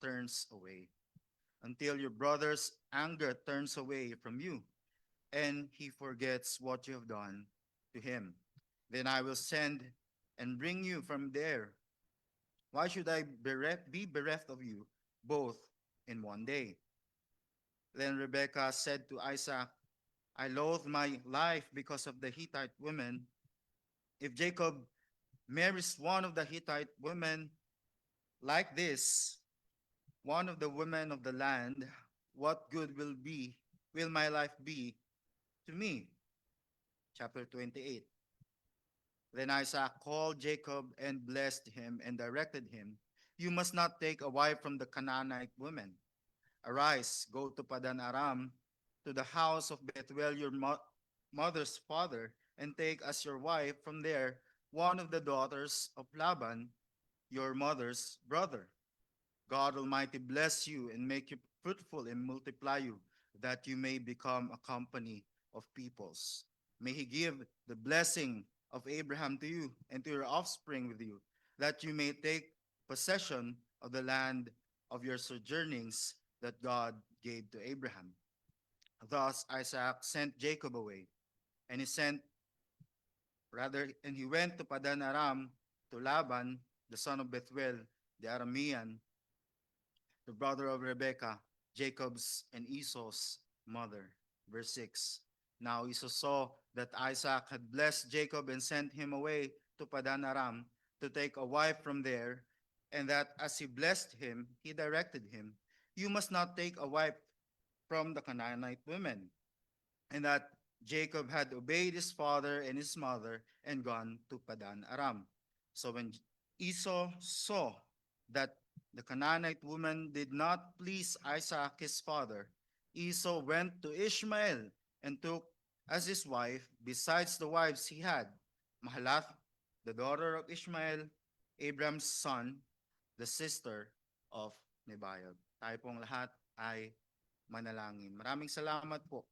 turns away, until your brother's anger turns away from you, and he forgets what you have done to him. Then I will send and bring you from there. Why should I be bereft of you both in one day? Then Rebekah said to Isaac, I loathe my life because of the Hittite women. If Jacob marries one of the Hittite women like this, one of the women of the land, what good will my life be to me? Chapter 28. Then Isaac called Jacob and blessed him and directed him, you must not take a wife from the Canaanite women. Arise, go to Padan Aram, to the house of Bethuel your mother's father, and take as your wife from there one of the daughters of Laban, your mother's brother. God Almighty bless you and make you fruitful and multiply you, that you may become a company of peoples. May he give the blessing of Abraham to you and to your offspring with you, that you may take possession of the land of your sojournings that God gave to Abraham. Thus Isaac sent Jacob away, and he went to Padan Aram to Laban, the son of Bethuel, the Aramean, the brother of Rebekah, Jacob's and Esau's mother. Verse 6. Now Esau saw that Isaac had blessed Jacob and sent him away to Padan Aram to take a wife from there, and that as he blessed him, he directed him, you must not take a wife from the Canaanite women, and that Jacob had obeyed his father and his mother and gone to Padan Aram. So when Esau saw that the Canaanite woman did not please Isaac his father, Esau went to Ishmael and took as his wife, besides the wives he had, Mahalath, the daughter of Ishmael, Abraham's son, the sister of Nebaioth. Tayo pong lahat ay manalangin. Maraming salamat po,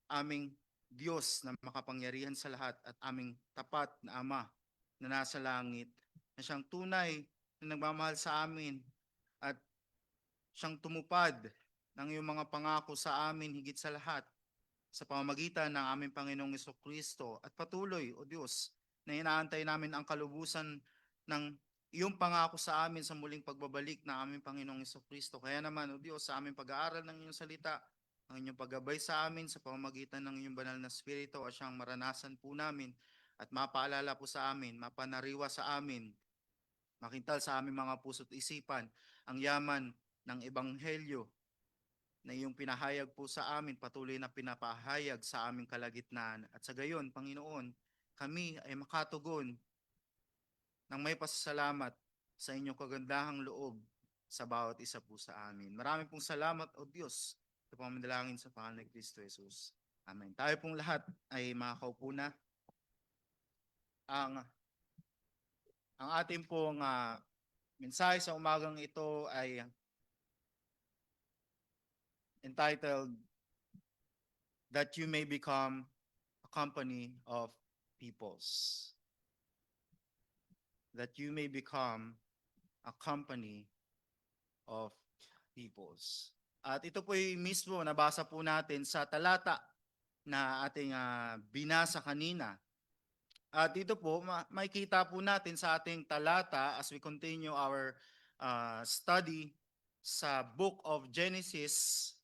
aming Diyos na makapangyarihan sa lahat at aming tapat na Ama na nasa langit, na siyang tunay na nagmamahal sa amin at siyang tumupad ng iyong mga pangako sa amin higit sa lahat sa pamamagitan ng aming Panginoong Jesucristo, at patuloy, O Diyos, na inaantay namin ang kalubusan ng iyong pangako sa amin sa muling pagbabalik ng aming Panginoong Jesucristo. Kaya naman, O Diyos, sa aming pag-aaral ng iyong salita, ang inyong paggabay sa amin sa pamamagitan ng iyong banal na Espiritu, at siyang maranasan po namin at mapaalala po sa amin, mapanariwa sa amin, makintal sa aming mga puso't isipan ang yaman ng Ebanghelyo na iyong pinahayag po sa amin, patuloy na pinapahayag sa aming kalagitnaan. At sa gayon, Panginoon, kami ay makatugon ng may pasasalamat sa inyong kagandahang loob sa bawat isa po sa amin. Maraming pong salamat, O Diyos, sa pamamanalangin sa pangalan ni Kristo Jesus. Amen. Tayo pong lahat ay makakaupo na. Ang ating pong mensahe sa umagang ito ay entitled, That You May Become a Company of Peoples. That you may become a company of peoples. At ito po yung mismo nabasa po natin sa talata na ating binasa kanina. At ito po, makikita po natin sa ating talata as we continue our study sa Book of Genesis.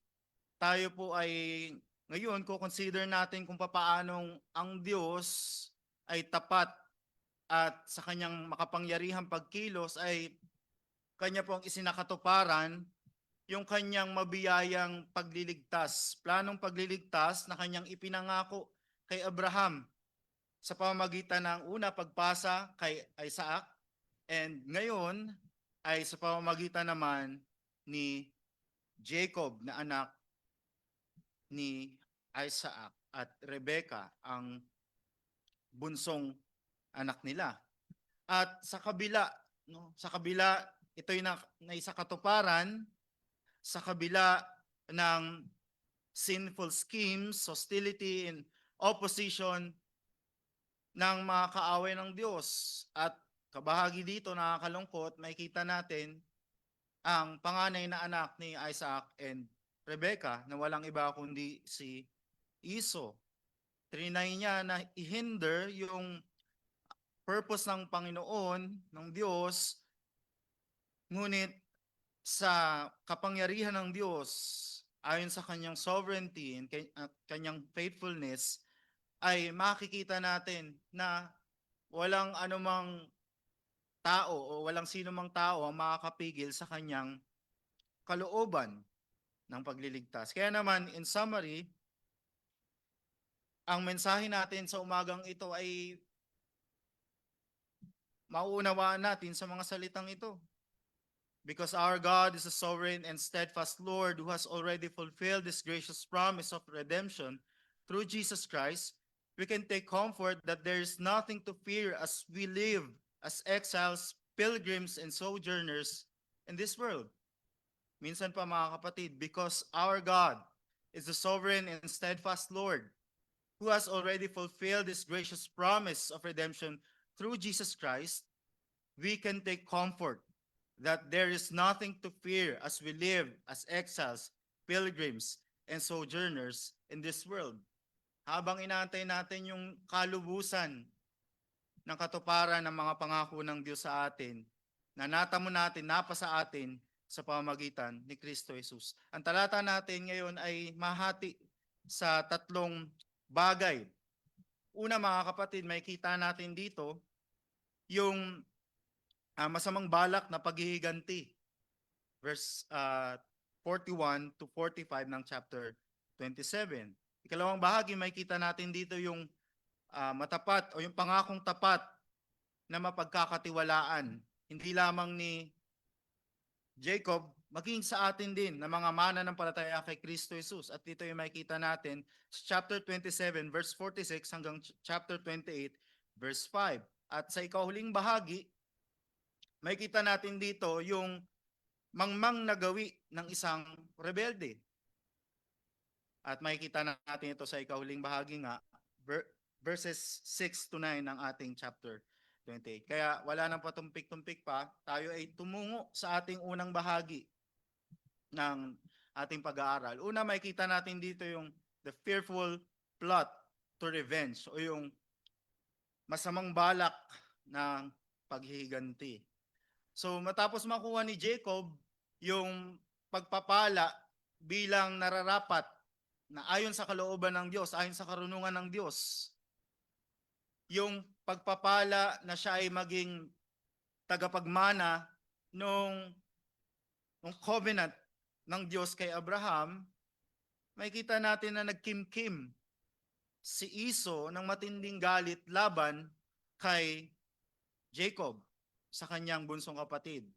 Tayo po ay ngayon consider natin kung paanong ang Diyos ay tapat at sa kanyang makapangyarihang pagkilos ay kanya pong isinakatuparan yung kanyang mabiyayang pagliligtas, planong pagliligtas na kanyang ipinangako kay Abraham sa pamamagitan ng una pagpasa kay Isaac, and ngayon ay sa pamamagitan naman ni Jacob na anak ni Isaac at Rebekah ang bunsong anak nila. At sa kabila, ito'y naisakatuparan sa kabila ng sinful schemes, hostility, and opposition ng mga kaaway ng Diyos. At kabahagi dito, nakakalungkot, makikita natin ang panganay na anak ni Isaac and Rebecca na walang iba kundi si Esau. Trinay niya na i-hinder yung purpose ng Panginoon, ng Diyos, ngunit sa kapangyarihan ng Diyos, ayon sa kanyang sovereignty and kanyang faithfulness, ay makikita natin na walang anumang tao o walang sino mang tao ang makakapigil sa kanyang kalooban ng pagliligtas. Kaya naman, in summary, ang mensahe natin sa umagang ito ay mauunawaan natin sa mga salitang ito. Because our God is a sovereign and steadfast Lord who has already fulfilled this gracious promise of redemption through Jesus Christ, we can take comfort that there is nothing to fear as we live as exiles, pilgrims, and sojourners in this world. Minsan pa mga kapatid, because our God is the sovereign and steadfast Lord who has already fulfilled this gracious promise of redemption through Jesus Christ, we can take comfort that there is nothing to fear as we live as exiles, pilgrims, and sojourners in this world. Habang inaantay natin yung kalubusan ng katuparan ng mga pangako ng Diyos sa atin, na natamo natin, napasa atin sa pamamagitan ni Kristo Jesus. Ang talata natin ngayon ay mahati sa tatlong bagay. Una mga kapatid, may kita natin dito yung masamang balak na paghihiganti. Verse 41 to 45 ng chapter 27. Ikalawang bahagi, may kita natin dito yung matapat o yung pangakong tapat na mapagkakatiwalaan. Hindi lamang ni Jacob, maging sa atin din na mga mananampalataya kay Kristo Jesus. At dito yung makikita natin sa chapter 27 verse 46 hanggang chapter 28 verse 5. At sa ikahuling bahagi, makikita natin dito yung mangmang na gawi ng isang rebelde. At makikita natin ito sa ikahuling bahagi nga, verses 6 to 9 ng ating chapter 28. Kaya wala nang patumpik-tumpik pa, tayo ay tumungo sa ating unang bahagi ng ating pag-aaral. Una, makikita natin dito yung the fearful plot to revenge o yung masamang balak ng paghihiganti. So matapos makuha ni Jacob yung pagpapala bilang nararapat na ayon sa kalooban ng Diyos, ayon sa karunungan ng Diyos, yung pagpapala na siya ay maging tagapagmana nung covenant ng Diyos kay Abraham, makikita natin na nagkimkim si Esau ng matinding galit laban kay Jacob sa kanyang bunsong kapatid.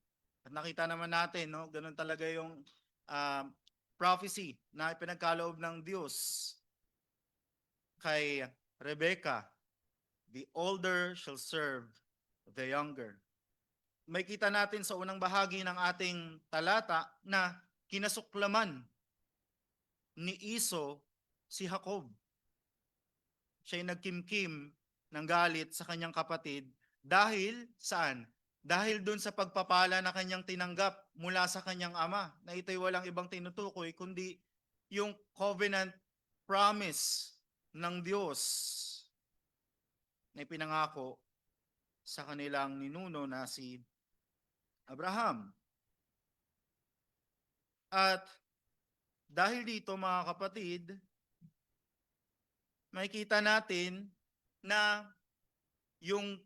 At nakita naman natin, no, ganun talaga yung prophecy na ipinagkaloob ng Diyos kay Rebecca. The older shall serve the younger. May kita natin sa unang bahagi ng ating talata na kinasuklaman ni Esau si Jacob. Siya'y nagkimkim ng galit sa kanyang kapatid dahil saan? Dahil dun sa pagpapala na kanyang tinanggap mula sa kanyang ama, na ito'y walang ibang tinutukoy kundi yung covenant promise ng Diyos na ipinangako sa kanilang ninuno na si Abraham. At dahil dito mga kapatid, makikita natin na yung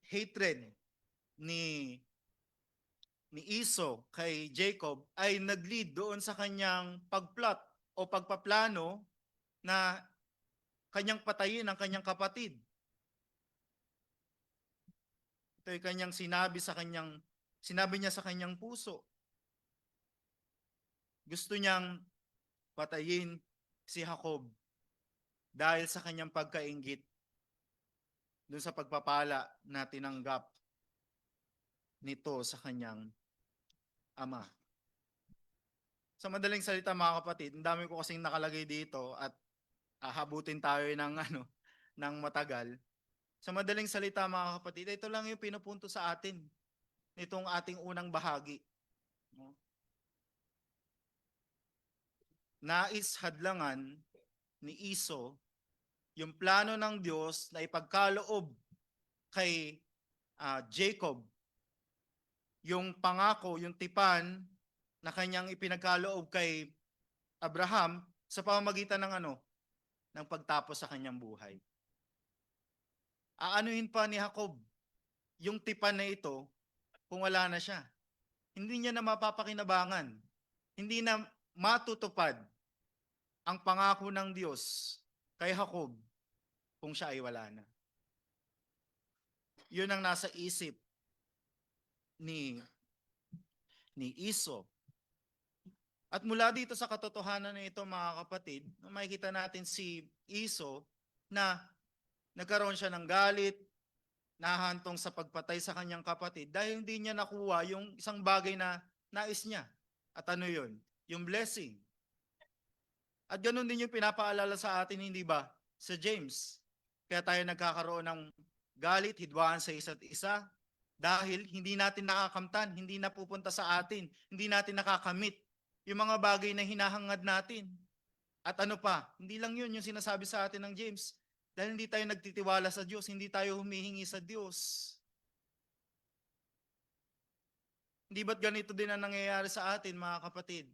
hatred ni Esau kay Jacob ay nag-lead doon sa kanyang pagplot o pagpaplano na kanyang patayin ang kanyang kapatid. Ito ay kanyang sinabi niya sa kanyang puso. Gusto niyang patayin si Jacob dahil sa kanyang pagkainggit doon sa pagpapala na tinanggap nito sa kanyang ama. Sa madaling salita mga kapatid, ang dami ko kasing nakalagay dito at habutin tayo ng matagal. Sa madaling salita mga kapatid, ito lang yung pinupunto sa atin nitong ating unang bahagi. No? Nais hadlangan ni Iso yung plano ng Diyos na ipagkaloob kay Jacob yung pangako, yung tipan na kanyang ipinagkaloob kay Abraham sa pamamagitan ng ng pagtapos sa kanyang buhay. Aanuhin pa ni Jacob yung tipan na ito kung wala na siya. Hindi niya na mapapakinabangan. Hindi na matutupad ang pangako ng Diyos kay Jacob kung siya ay wala na. Yun ang nasa isip ni Iso. At mula dito sa katotohanan na ito, mga kapatid, makikita natin si Iso na nagkaroon siya ng galit, nahantong sa pagpatay sa kanyang kapatid dahil hindi niya nakuha yung isang bagay na nais niya. At ano yun? Yung blessing. At ganun din yung pinapaalala sa atin, hindi ba? Sa James. Kaya tayo nagkakaroon ng galit, hidwaan sa isa't isa dahil hindi natin nakakamtan, hindi napupunta sa atin, hindi natin nakakamit yung mga bagay na hinahangad natin. At ano pa, hindi lang yun yung sinasabi sa atin ng James. Dahil hindi tayo nagtitiwala sa Diyos, hindi tayo humihingi sa Diyos. Hindi ba't ganito din ang nangyayari sa atin, mga kapatid?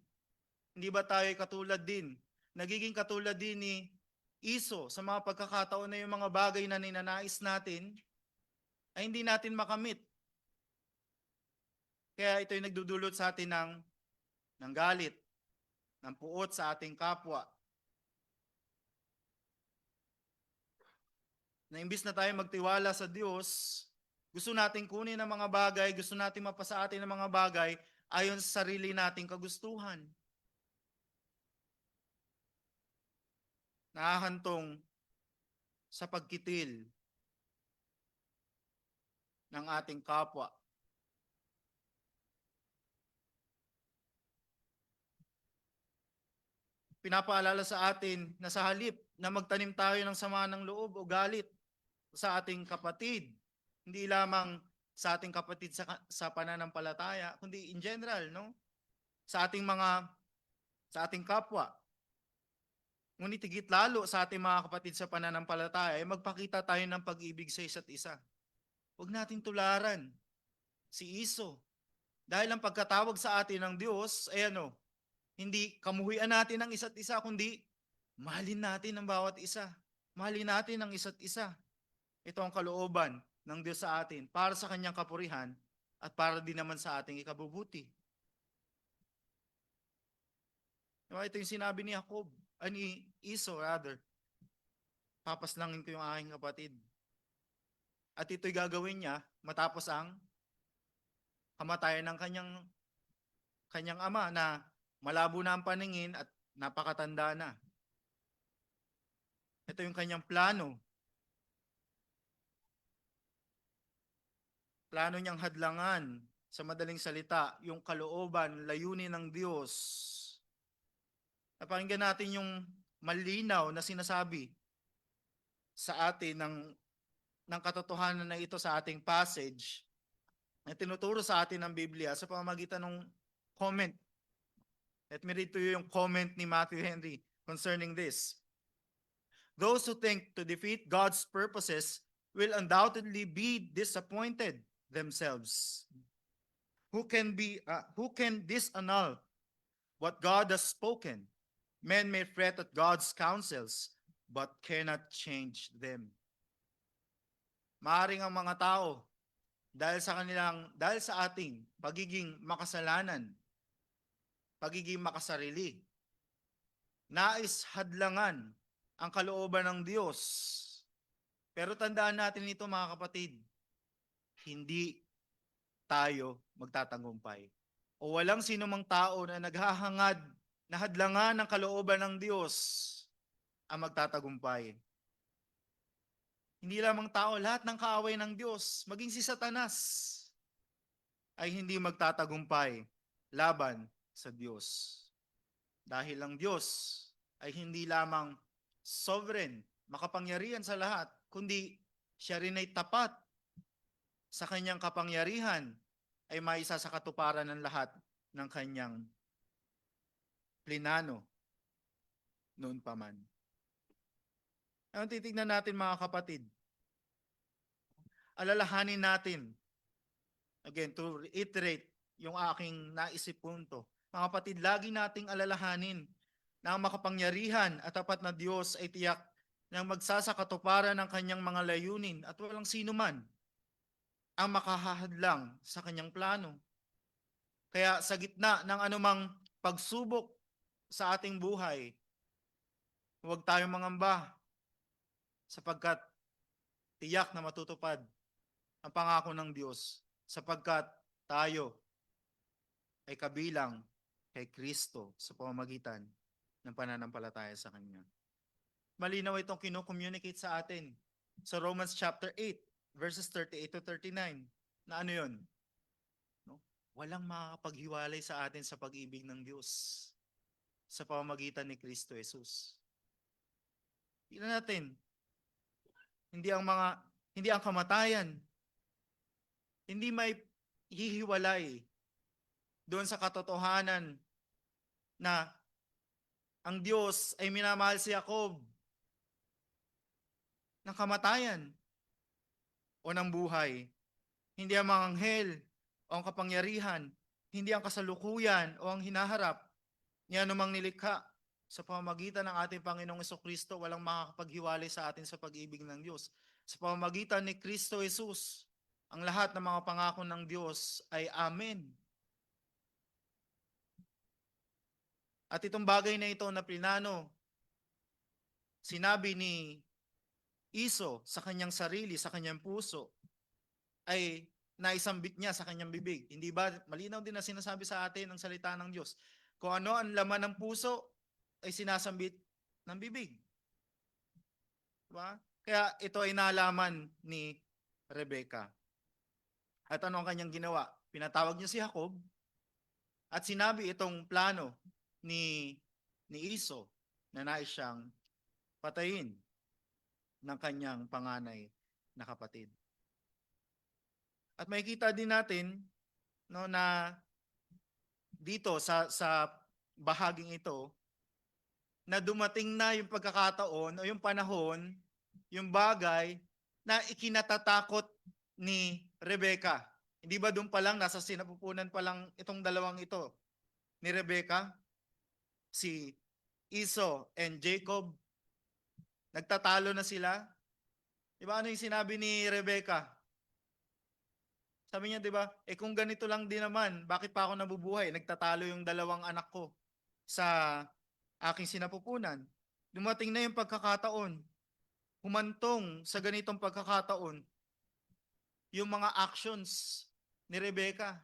Hindi ba tayo katulad din? Nagiging katulad din ni Iso sa mga pagkakataon na yung mga bagay na ninanais natin ay hindi natin makamit. Kaya ito yung nagdudulot sa atin ng galit, ng puot sa ating kapwa. Na imbis na tayo magtiwala sa Diyos, gusto nating kunin ang mga bagay, gusto nating mapasa atin ang mga bagay ayon sa sarili nating kagustuhan. Nahahantong sa pagkitil ng ating kapwa. Pinapaalala sa atin na sa halip na magtanim tayo ng sama ng loob o galit sa ating kapatid, hindi lamang sa ating kapatid sa pananampalataya, kundi in general, no? Sa ating kapwa. Ngunit higit lalo sa ating mga kapatid sa pananampalataya, ay magpakita tayo ng pag-ibig sa isa't isa. Huwag nating tularan si Iso. Dahil ang pagkatawag sa atin ng Diyos ay hindi kamuhian natin ang isa't isa, kundi mahalin natin ang bawat isa. Mahalin natin ang isa't isa. Ito ang kalooban ng Diyos sa atin para sa kanyang kapurihan at para din naman sa ating ikabubuti. Ito yung sinabi ni Jacob, ni Iso rather. Papaslangin ko yung aking kapatid. At ito'y gagawin niya matapos ang kamatayan ng kanyang ama na malabo na ang paningin at napakatanda na. Ito yung kanyang plano. Plano niyang hadlangan, sa madaling salita, yung kalooban, layunin ng Diyos. Napakinggan natin yung malinaw na sinasabi sa atin ng katotohanan na ito sa ating passage na tinuturo sa atin ng Biblia sa pamamagitan ng comment. Let me read to you yung comment ni Matthew Henry concerning this. Those who think to defeat God's purposes will undoubtedly be disappointed themselves. Who can disannul what God has spoken? Men may fret at God's counsels, but cannot change them. Maaring ang mga tao, dahil sa ating pagiging makasalanan, pagiging makasarili, nais hadlangan ang kalooban ng Diyos. Pero tandaan natin ito, mga kapatid, hindi tayo magtatagumpay. O walang sinumang tao na naghahangad na hadlangan ang kalooban ng Diyos ang magtatagumpay. Hindi lamang tao, lahat ng kaaway ng Diyos, maging si Satanas, ay hindi magtatagumpay laban sa Diyos. Dahil ang Diyos ay hindi lamang sovereign, makapangyarihan sa lahat, kundi siya rin ay tapat sa kanyang kapangyarihan ay maisa sa katuparan ng lahat ng kanyang plinano noon pa man. Ang titignan natin mga kapatid, alalahanin natin, again, to reiterate yung aking naisip punto. Mga kapatid, lagi nating alalahanin na ang makapangyarihan at tapat na Diyos ay tiyak ng magsasakatuparan ng kanyang mga layunin at walang sino man ang makahahadlang sa kanyang plano. Kaya sa gitna ng anumang pagsubok sa ating buhay, huwag tayong mangamba sapagkat tiyak na matutupad ang pangako ng Diyos sapagkat tayo ay kabilang kay Kristo sa pamamagitan ng pananampalataya sa Kanya. Malinaw itong kino-communicate sa atin sa Romans chapter 8, verses 38 to 39. Na ano yun? No? Walang makakapaghiwalay sa atin sa pag-ibig ng Diyos sa pamamagitan ni Kristo Jesus. Tingnan natin, hindi ang kamatayan, hindi may hihiwalay doon sa katotohanan na ang Diyos ay minamahal si Jacob ng kamatayan o ng buhay. Hindi ang mga anghel o ang kapangyarihan, hindi ang kasalukuyan o ang hinaharap ni anumang nilikha. Sa pamamagitan ng ating Panginoong Kristo, walang makakapaghiwalay sa atin sa pag-ibig ng Diyos. Sa pamamagitan ni Kristo Jesus, ang lahat ng mga pangako ng Diyos ay amen. At itong bagay na ito na plinano, sinabi ni Iso sa kanyang sarili, sa kanyang puso, ay naisambit niya sa kanyang bibig. Hindi ba malinaw din na sinasabi sa atin ng salita ng Diyos? Kung ano ang laman ng puso, ay sinasambit ng bibig. Diba? Kaya ito ay nalaman ni Rebecca. At ano ang kanyang ginawa? Pinatawag niya si Jacob at sinabi itong plano ni Iso na nais siyang patayin ng kanyang panganay na kapatid. At makikita din natin no, na dito sa bahaging ito na dumating na yung pagkakataon o yung panahon, yung bagay na ikinatatakot ni Rebecca. Hindi ba doon pa lang, nasa sinapupunan pa lang itong dalawang ito ni Rebecca, si Esau and Jacob, nagtatalo na sila. Di ba ano yung sinabi ni Rebecca? Sabi niya, di ba, kung ganito lang din naman, bakit pa ako nabubuhay? Nagtatalo yung dalawang anak ko sa aking sinapupunan. Dumating na yung pagkakataon, humantong sa ganitong pagkakataon, yung mga actions ni Rebecca.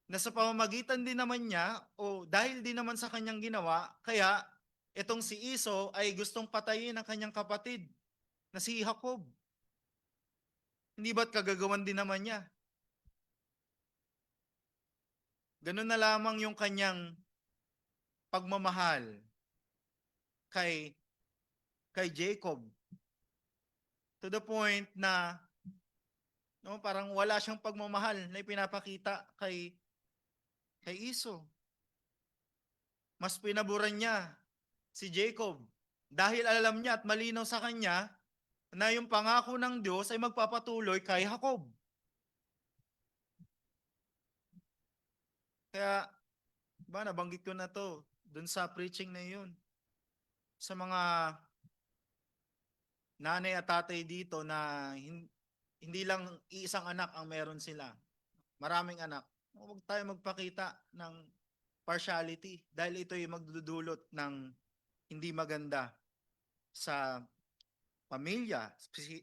Na sa pamamagitan din naman niya, o dahil din naman sa kanyang ginawa, kaya itong si Esau ay gustong patayin ang kanyang kapatid na si Jacob. Hindi ba't kagagawan din naman niya? Ganun na lamang yung kanyang pagmamahal kay Jacob. To the point na no, parang wala siyang pagmamahal na ipinapakita kay Esau. Mas pinaburan niya si Jacob dahil alam niya at malinaw sa kanya na yung pangako ng Diyos ay magpapatuloy kay Jacob. Kaya, nabanggit ko na to dun sa preaching na yun. Sa mga nanay at tatay dito na hindi lang iisang anak ang meron sila. Maraming anak. Huwag tayo magpakita ng partiality dahil ito ay magdudulot ng hindi maganda sa pamilya,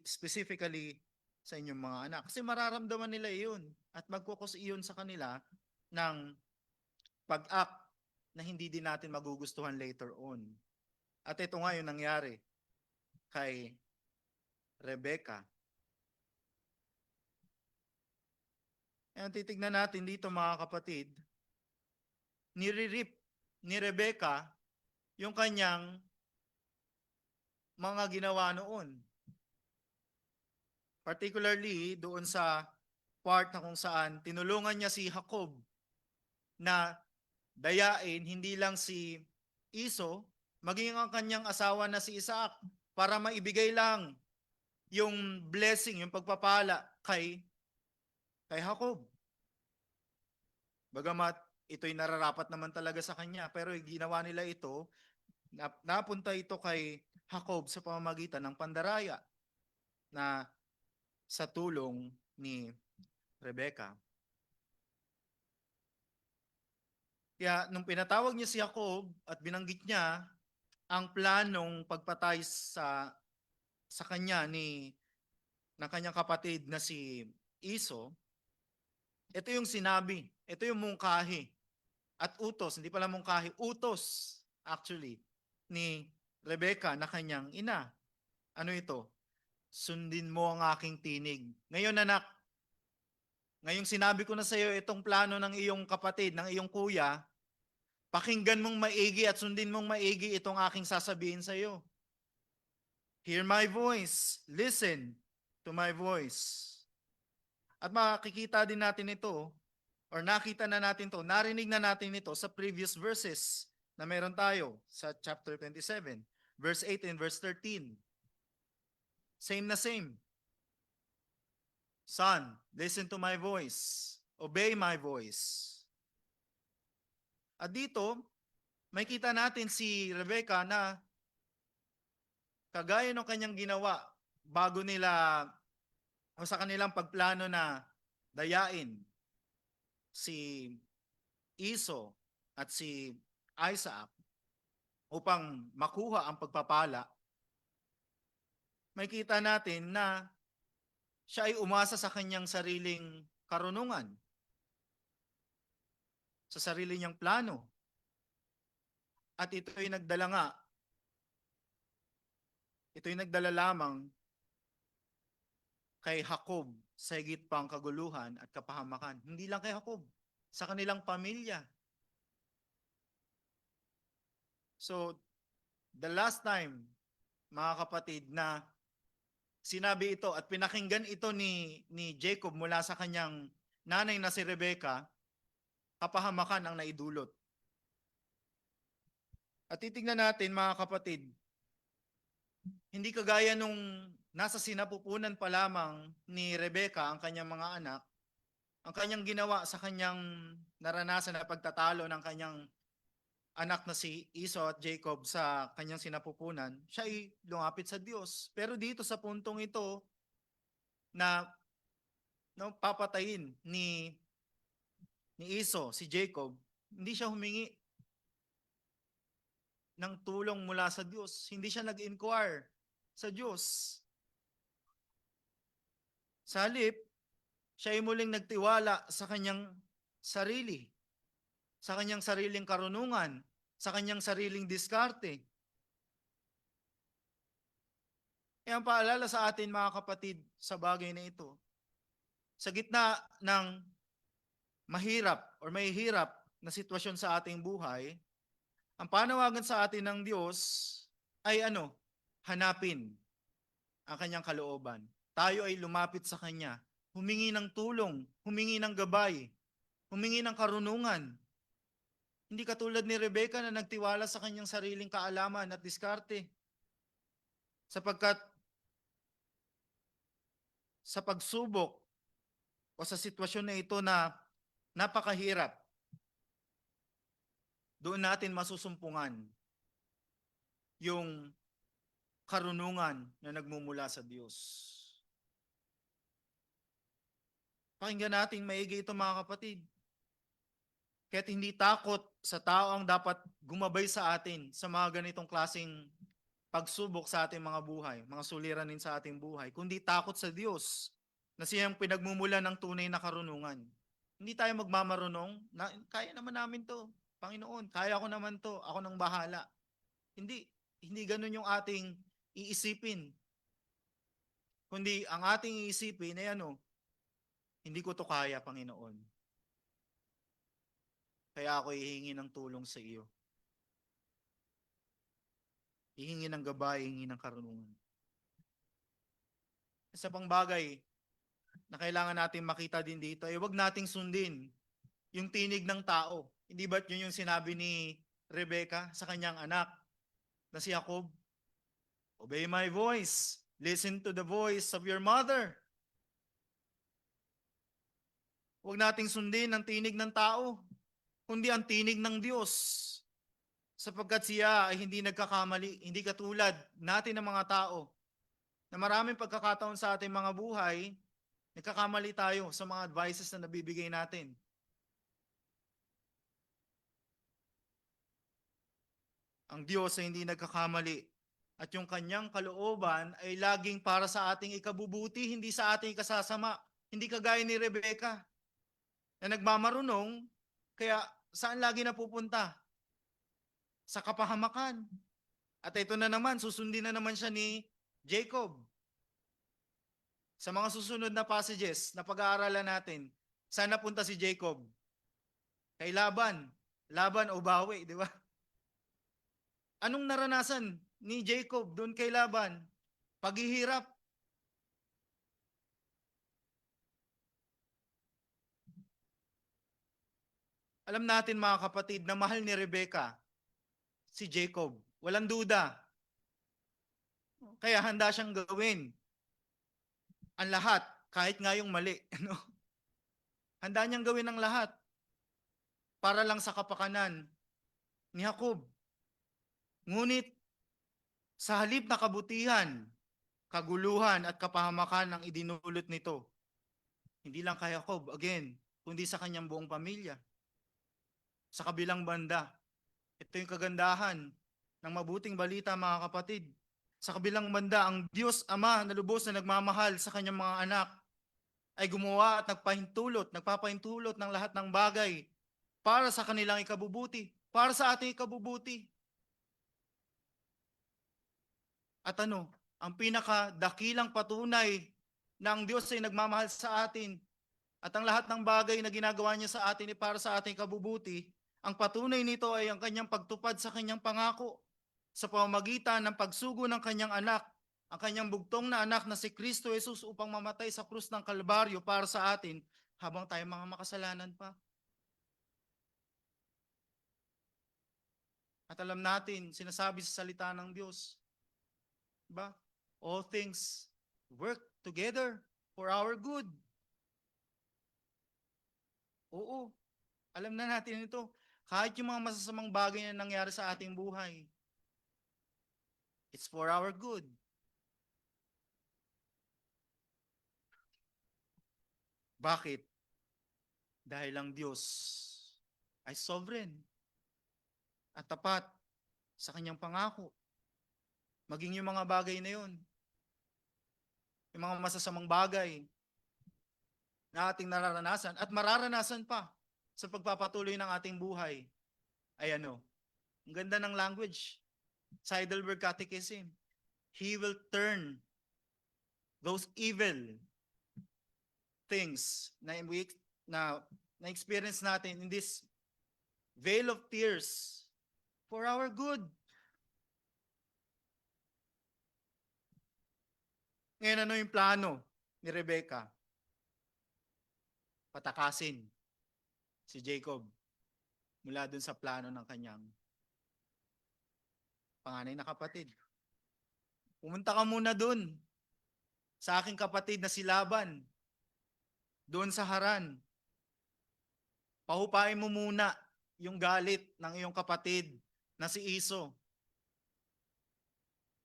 specifically sa inyong mga anak. Kasi mararamdaman nila iyon at magkukos iyon sa kanila ng pag-act na hindi din natin magugustuhan later on. At ito nga yung nangyari kay Rebecca. Ang titignan natin dito mga kapatid, nire-rip ni Rebecca yung kanyang mga ginawa noon. Particularly doon sa part na kung saan tinulungan niya si Jacob na dayain hindi lang si Iso, maging ang kanyang asawa na si Isaac para maibigay lang yung blessing, yung pagpapala kay Jacob. Bagamat ito'y nararapat naman talaga sa kanya, pero ginawa nila ito, napunta ito kay Jacob sa pamamagitan ng pandaraya na sa tulong ni Rebecca. Kaya nung pinatawag niya si Jacob at binanggit niya ang planong pagpatay sa kanya ng kanyang kapatid na si Iso, ito yung sinabi, ito yung mungkahi at utos, hindi pala mungkahi, utos actually ni Rebecca na kanyang ina. Ano ito? Sundin mo ang aking tinig. Ngayon anak, ngayong sinabi ko na sa iyo itong plano ng iyong kapatid, ng iyong kuya, pakinggan mong maigi at sundin mong maigi itong aking sasabihin sa iyo. Hear my voice. Listen to my voice. At makikita din natin ito, or nakita na natin to, narinig na natin ito sa previous verses na meron tayo sa chapter 27, verse 8 and verse 13. Same na same. Son, listen to my voice. Obey my voice. At dito, may kita natin si Rebecca na kagaya ng kanyang ginawa bago nila o sa kanilang pagplano na dayain si Iso at si Isaac upang makuha ang pagpapala, may kita natin na siya ay umasa sa kanyang sariling karunungan, sa sarili niyang plano. At ito'y nagdala lamang kay Jacob sa higit pang kaguluhan at kapahamakan. Hindi lang kay Jacob, sa kanilang pamilya. So, the last time, mga kapatid, na sinabi ito at pinakinggan ito ni Jacob mula sa kanyang nanay na si Rebecca, kapahamakan ang naidulot. At titingnan natin, mga kapatid, hindi kagaya nung nasa sinapupunan pa lamang ni Rebecca ang kanyang mga anak, ang kanyang ginawa sa kanyang naranasan na pagtatalo ng kanyang anak na si Esau at Jacob sa kanyang sinapupunan, siya ay lumapit sa Diyos. Pero dito sa puntong ito na papatayin ni Esau, si Jacob, hindi siya humingi ng tulong mula sa Diyos. Hindi siya nag-inquire sa Diyos. Sa halip, siya ay muling nagtiwala sa kanyang sarili, sa kanyang sariling karunungan, sa kanyang sariling diskarte. Kaya ang paalala sa atin, mga kapatid, sa bagay na ito, sa gitna ng mahirap or may hirap na sitwasyon sa ating buhay, ang panawagan sa atin ng Diyos ay hanapin ang kanyang kalooban. Tayo ay lumapit sa kanya, humingi ng tulong, humingi ng gabay, humingi ng karunungan. Hindi katulad ni Rebecca na nagtiwala sa kanyang sariling kaalaman at diskarte. Sapagkat sa pagsubok o sa sitwasyon na ito na napakahirap, doon natin masusumpungan yung karunungan na nagmumula sa Diyos. Pakinggan natin maigi ito, mga kapatid. Kaya't hindi takot sa tao ang dapat gumabay sa atin sa mga ganitong klaseng pagsubok sa ating mga buhay, mga suliranin sa ating buhay, kundi takot sa Diyos na siyang pinagmumula ng tunay na karunungan. Hindi tayo magmamarunong, kaya naman namin to, Panginoon, kaya ko naman to, ako nang bahala. Hindi ganun yung ating iisipin. Kundi ang ating iisipin ay hindi ko to kaya, Panginoon. Kaya ako hihingi ng tulong sa iyo. Hihingi ng gabay, hihingi ng karunungan. Isa pang bagay na kailangan natin makita din dito, eh wag nating sundin yung tinig ng tao. Hindi ba't yun yung sinabi ni Rebecca sa kanyang anak na si Jacob? Obey my voice. Listen to the voice of your mother. Huwag nating sundin ang tinig ng tao, kundi ang tinig ng Diyos. Sapagkat siya ay hindi nagkakamali, hindi katulad natin ng mga tao na maraming pagkakataon sa ating mga buhay, nagkakamali tayo sa mga advices na nabibigay natin. Ang Diyos ay hindi nagkakamali at yung kanyang kalooban ay laging para sa ating ikabubuti, hindi sa ating ikasasama. Hindi kagaya ni Rebecca na nagmamarunong, kaya saan lagi napupunta? Sa kapahamakan. At ito na naman, susundin na naman siya ni Jacob. Sa mga susunod na passages na pag-aaralan natin, saan napunta si Jacob? Kay Laban. Laban o bawi, di ba? Anong naranasan ni Jacob doon kay Laban? Paghihirap. Alam natin mga kapatid na mahal ni Rebecca si Jacob. Walang duda. Kaya handa siyang gawin ang lahat, kahit nga yung mali. Ano? Handa niyang gawin ang lahat para lang sa kapakanan ni Jacob. Ngunit sa halip na kabutihan, kaguluhan at kapahamakan ang idinulot nito. Hindi lang kay Jacob, again, kundi sa kanyang buong pamilya. Sa kabilang banda, ito yung kagandahan ng mabuting balita mga kapatid. Sa kabilang banda, ang Diyos Ama na lubos na nagmamahal sa kanyang mga anak ay gumawa at nagpapahintulot ng lahat ng bagay para sa kanilang ikabubuti, para sa ating ikabubuti. At ang pinakadakilang patunay na ang Diyos ay nagmamahal sa atin at ang lahat ng bagay na ginagawa niya sa atin ay para sa ating kabubuti, ang patunay nito ay ang kanyang pagtupad sa kanyang pangako sa pamamagitan ng pagsugo ng kanyang anak, ang kanyang bugtong na anak na si Kristo Jesus upang mamatay sa krus ng Kalbaryo para sa atin habang tayo mga makasalanan pa. At alam natin, sinasabi sa salita ng Diyos, diba? All things work together for our good. Oo, alam na natin ito. Kahit yung mga masasamang bagay na nangyari sa ating buhay, it's for our good. Bakit? Dahil ang Diyos ay sovereign at tapat sa kanyang pangako. Maging yung mga bagay na yun, yung mga masasamang bagay na ating nararanasan at mararanasan pa sa pagpapatuloy ng ating buhay, ay ang ganda ng language, sa Heidelberg Catechism, He will turn those evil things na experience natin in this veil of tears for our good. Ngayon, ano yung plano ni Rebecca? Patakasin si Jacob mula dun sa plano ng kanyang panganay na kapatid. Pumunta ka muna dun sa aking kapatid na si Laban, doon sa Haran. Pahupain mo muna yung galit ng iyong kapatid na si Iso.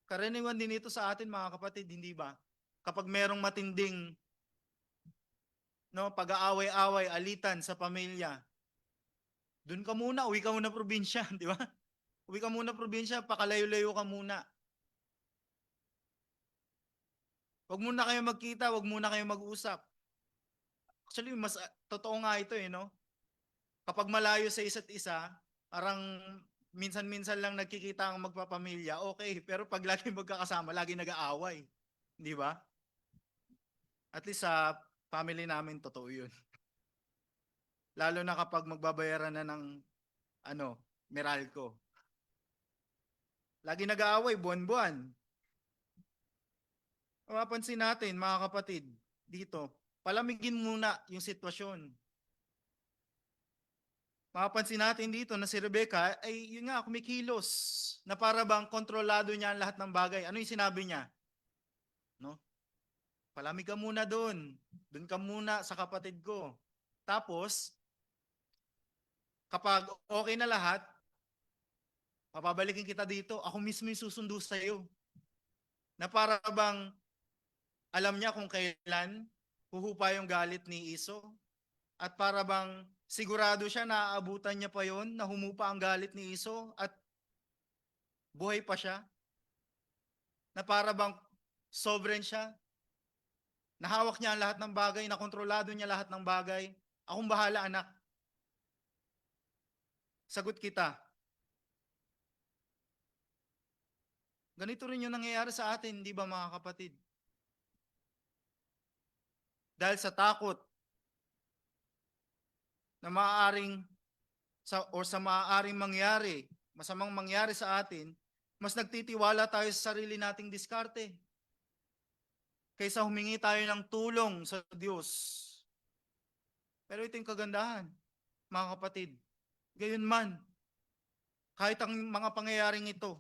Karaniwan din ito sa atin mga kapatid, hindi ba? Kapag merong matinding pag-aaway-away, alitan sa pamilya, doon ka muna, uwi ka muna probinsya, di ba? Uwi ka muna probinsya, pakalayo-layo ka muna. Huwag muna kayo magkita, huwag muna kayo mag-usap. Actually, mas totoo nga ito Kapag malayo sa isa't isa, parang minsan-minsan lang nagkikita ang magpapamilya, okay. Pero pag lagi magkakasama, lagi nag-aaway. Di ba? At least sa family namin, totoo yun. Lalo na kapag magbabayaran na ng Meralco. Lagi nag-aaway, buwan-buwan. Mapapansin natin, mga kapatid, dito, palamigin muna yung sitwasyon. Mapapansin natin dito na si Rebecca ay yun nga kumikilos na para bang kontrolado niya ang lahat ng bagay. Ano yung sinabi niya? No? Palamig ka muna doon. Doon ka muna sa kapatid ko. Tapos, kapag okay na lahat, papabalikin kita dito. Ako mismo yung susundo sa iyo. Na para bang alam niya kung kailan huhupa yung galit ni Iso. At para bang sigurado siya na aabutan niya pa yon na humupa ang galit ni Iso at buhay pa siya. Na para bang sovereign siya. Nahawak niya ang lahat ng bagay, nakontrolado niya lahat ng bagay. Akong bahala, anak. Sagot kita. Ganito rin yung nangyayari sa atin, di ba mga kapatid? Dahil sa takot na maaaring sa maaaring mangyari, masamang mangyari sa atin, mas nagtitiwala tayo sa sarili nating diskarte kaysa humingi tayo ng tulong sa Diyos. Pero ito yung kagandahan, mga kapatid. Gayon man, kahit ang mga pangyayaring ito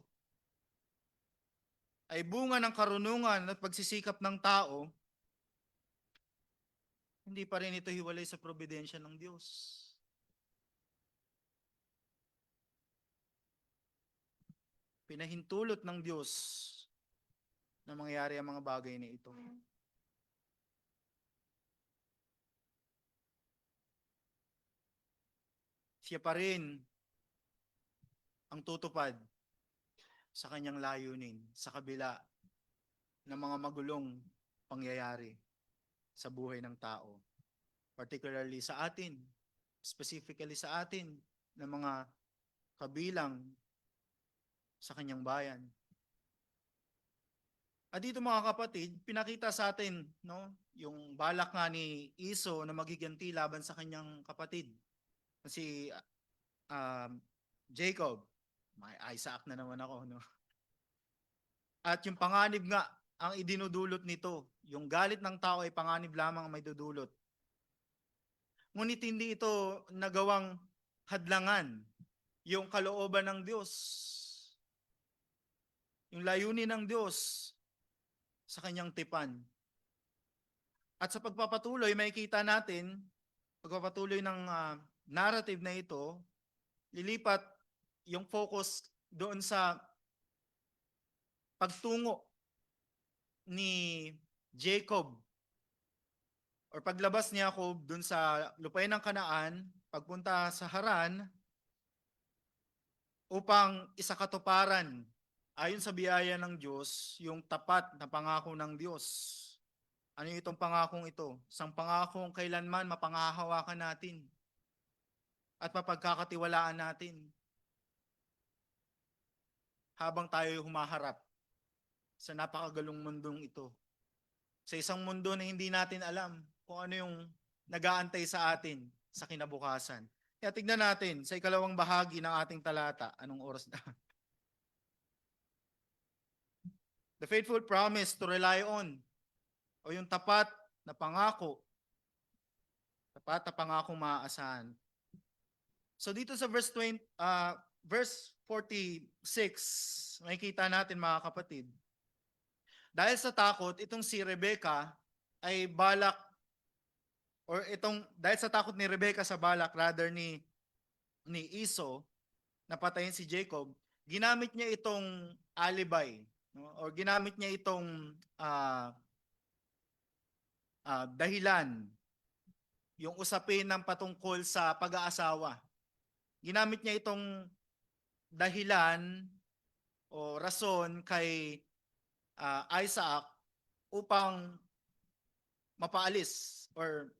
ay bunga ng karunungan at pagsisikap ng tao, hindi pa rin ito hiwalay sa probidensya ng Diyos. Pinahintulot ng Diyos na mangyari ang mga bagay na ito. Siya pa rin ang tutupad sa kanyang layunin sa kabila ng mga magulong pangyayari sa buhay ng tao. Particularly sa atin, specifically sa atin, ng mga kabilang sa kanyang bayan. At dito mga kapatid, pinakita sa atin yung balak nga ni Iso na magiganti laban sa kanyang kapatid. Si Jacob, may Isaac na naman ako. No? At yung panganib nga, ang idinudulot nito, yung galit ng tao ay panganib lamang ang may dudulot. Ngunit hindi ito nagawang hadlangan yung kalooban ng Diyos. Yung layunin ng Diyos sa kanyang tipan. At sa pagpapatuloy, makikita natin, pagpapatuloy ng narrative na ito, lilipat yung focus doon sa pagtungo ni Jacob or paglabas ni Jacob doon sa lupain ng Kanaan, pagpunta sa Haran, upang isakatuparan ayon sa biyaya ng Diyos yung tapat na pangako ng Diyos. Ano yung itong pangakong ito? Isang pangakong kailanman mapanghahawakan natin at mapagkakatiwalaan natin habang tayo humaharap sa napakagalong mundong ito. Sa isang mundo na hindi natin alam kung ano yung nag-aantay sa atin sa kinabukasan. Kaya tignan natin sa ikalawang bahagi ng ating talata. Anong oras na? The faithful promise to rely on, o yung tapat na pangako, tapat na pangako maaasahan. So dito sa verse 46, makikita natin mga kapatid, dahil sa takot, itong si Rebecca ay balak, dahil sa takot ni Rebecca sa balak, rather ni Iso, na patayin si Jacob, ginamit niya itong alibi, or ginamit niya itong dahilan, yung usapin ng patungkol sa pag-aasawa. Ginamit niya itong dahilan o rason kay Isaac upang mapaalis or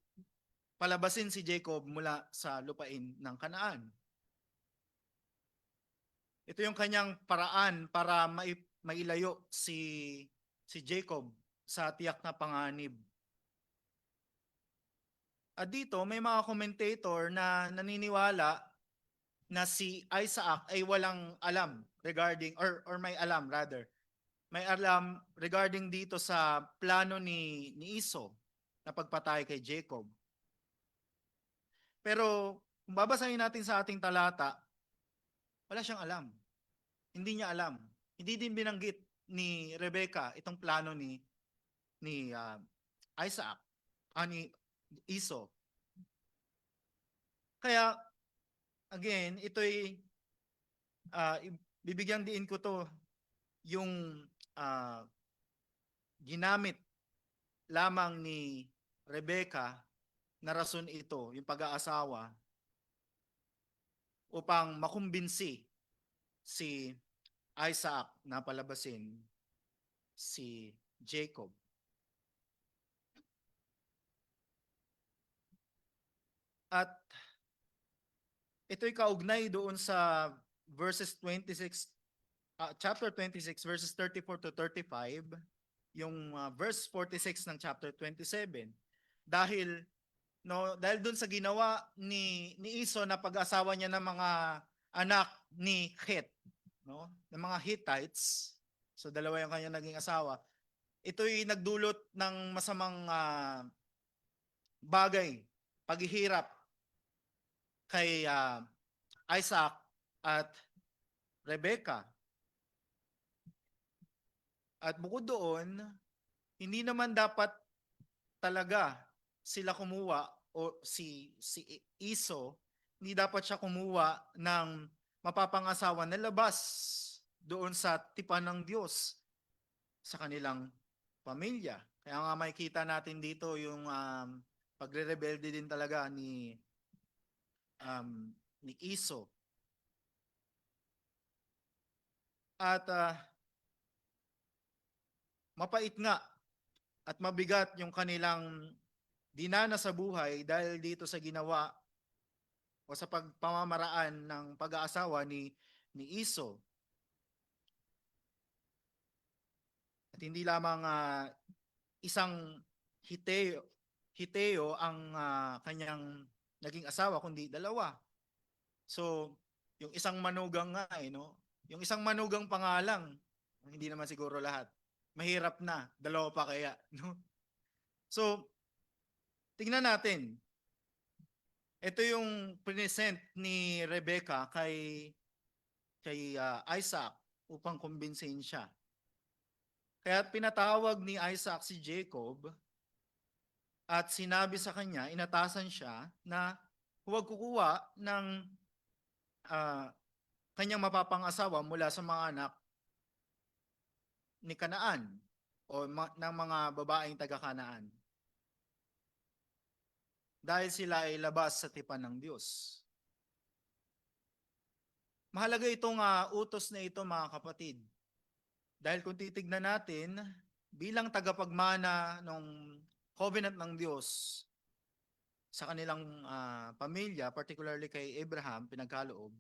palabasin si Jacob mula sa lupain ng Kanaan. Ito yung kanyang paraan para mailayo si Jacob sa tiyak na panganib. At dito may mga commentator na naniniwala na si Isaac ay walang alam regarding, or may alam rather, may alam regarding dito sa plano ni Iso na pagpatay kay Jacob. Pero kung babasahin natin sa ating talata, wala siyang alam. Hindi niya alam. Hindi din binanggit ni Rebecca itong plano ni Isaac, ni Esau. Kaya again, ito'y bibigyan diin ko to yung ginamit lamang ni Rebecca na rason ito, yung pag-aasawa, upang makumbinsi si Isaac na palabasin si Jacob. At ito'y kaugnay doon sa verses 26, chapter 26, verses 34 to 35, yung verse 46 ng chapter 27. Dahil doon sa ginawa ni Esau na pag-asawa niya ng mga anak ni Het, ng mga Hittites. So dalawa yung kanya naging asawa. Ito'y nagdulot ng masamang bagay, paghihirap kay Isaac at Rebecca. At bukod doon, hindi naman dapat talaga sila kumuha o si Esau, hindi dapat siya kumuha ng mapapangasawa na labas doon sa tipan ng Diyos sa kanilang pamilya. Kaya nga makikita natin dito yung pagre-rebelde din talaga ni Esau. At mapait nga at mabigat yung kanilang dinana sa buhay dahil dito sa ginawa o sa pagpamamaraan ng pag-aasawa ni Esau. At hindi lamang isang Hiteo ang kanyang naging asawa, kundi dalawa. So, yung isang manugang nga yung isang manugang pangalang, hindi naman siguro lahat. Mahirap na, dalawa pa kaya, no? So, tingnan natin. Ito yung present ni Rebecca kay Isaac upang kumbinsihin siya. Kaya pinatawag ni Isaac si Jacob at sinabi sa kanya, inatasan siya na huwag kukuha ng kanyang mapapangasawa mula sa mga anak ni Kanaan o ng mga babaeng taga-Kanaan. Dahil sila ay labas sa tipan ng Diyos. Mahalaga itong utos na ito, mga kapatid. Dahil kung titignan natin, bilang tagapagmana ng covenant ng Diyos sa kanilang pamilya, particularly kay Abraham, pinagkaloob,